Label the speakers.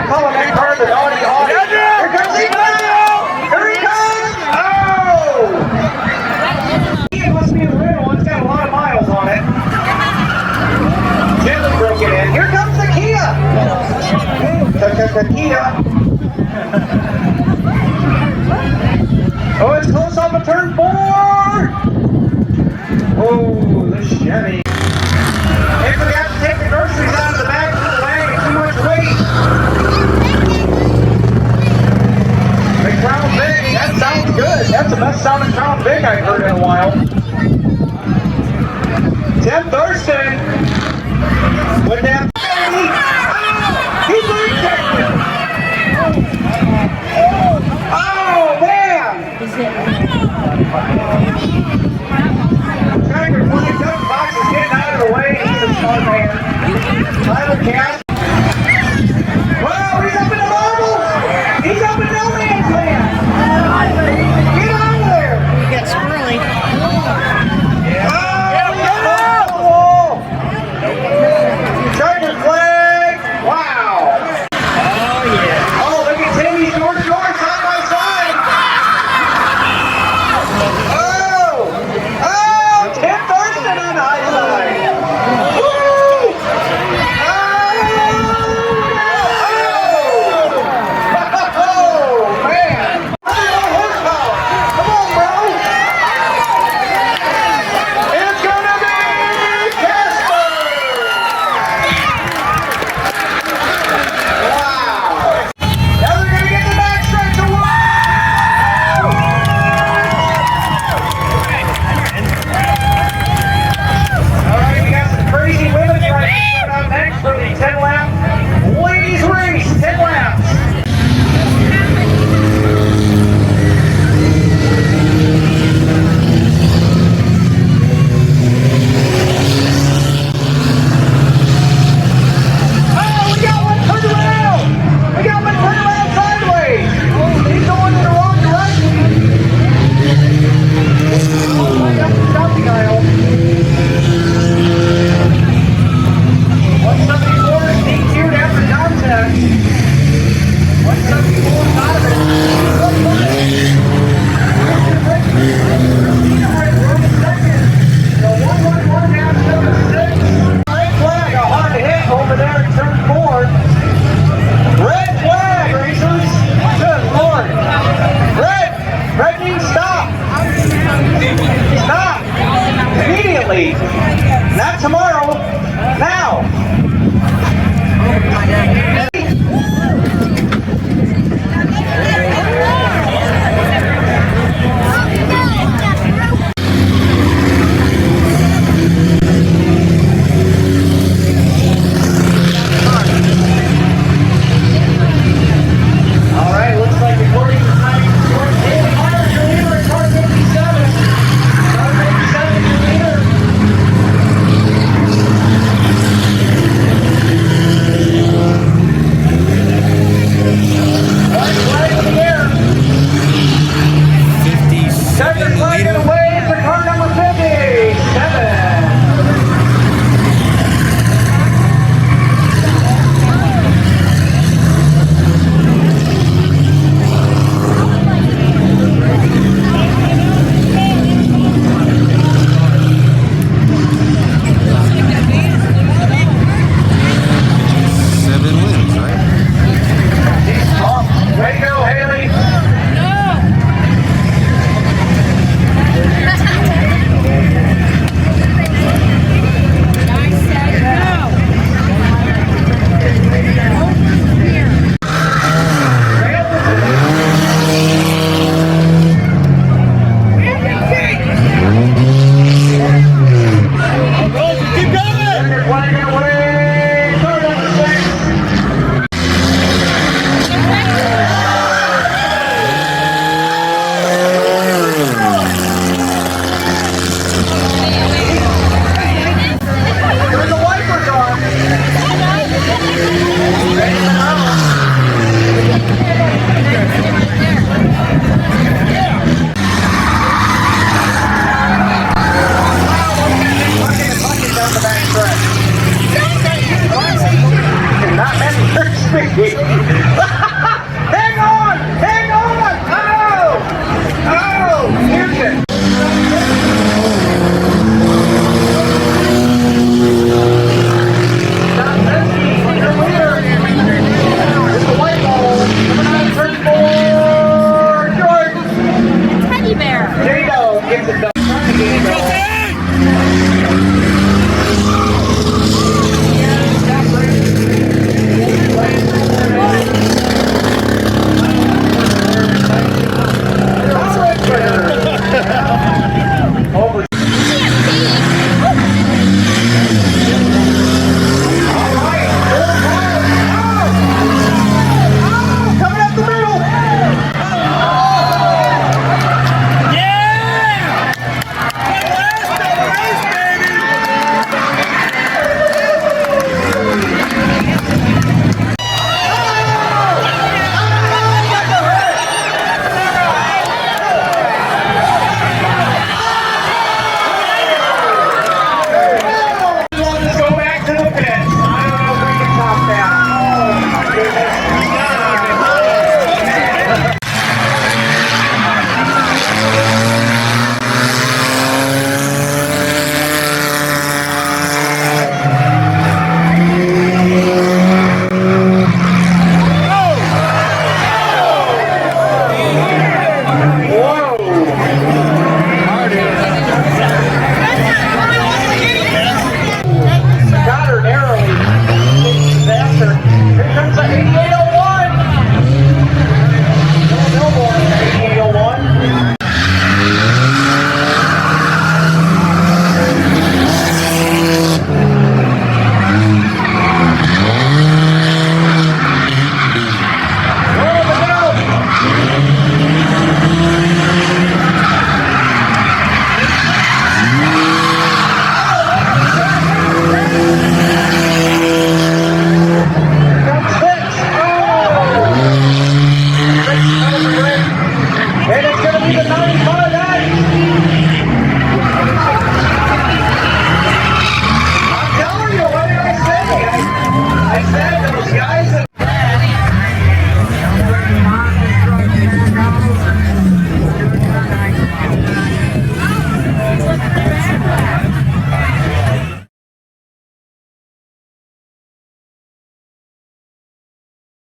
Speaker 1: calling that car the naughty hottie. Here comes he now! Here he comes! Oh! It must be the red one. It's got a lot of miles on it. Gently broke it in. Here comes the Kia! The Kia. Oh, it's close off of turn 4! Oh, the Chevy. They forgot to take the groceries out of the back of the wagon. Too much weight. The Crown Vic, that sounds good. That's the best sounding Crown Vic I've heard in a while. Tim Thurston with that baby. He breaks it. Oh, man. Tiger 27 box is getting out of the way. He's a smart man. Tyler Cass. Well, he's up in the marbles. He's up in no man's land. Get out of there.
Speaker 2: You get squirrely.
Speaker 1: Oh, get off the wall. Tiger flag. Wow.
Speaker 2: Oh, yeah.
Speaker 1: Oh, look at Timmy short side by side. Oh, Tim Thurston on the high side. Woo! Oh, man. Horsepower. Come on, bro. It's gonna be Casper. Wow. Now they're gonna get the backstretch. Wow. All right, we got some crazy women's races coming up next for the 10-lap ladies race. 10 laps. Oh, we got one turned around. We got one turned around sideways. He's going in the wrong direction. Oh, my God, stop the aisle. 174 is DQ'd after contact. 174 Donovan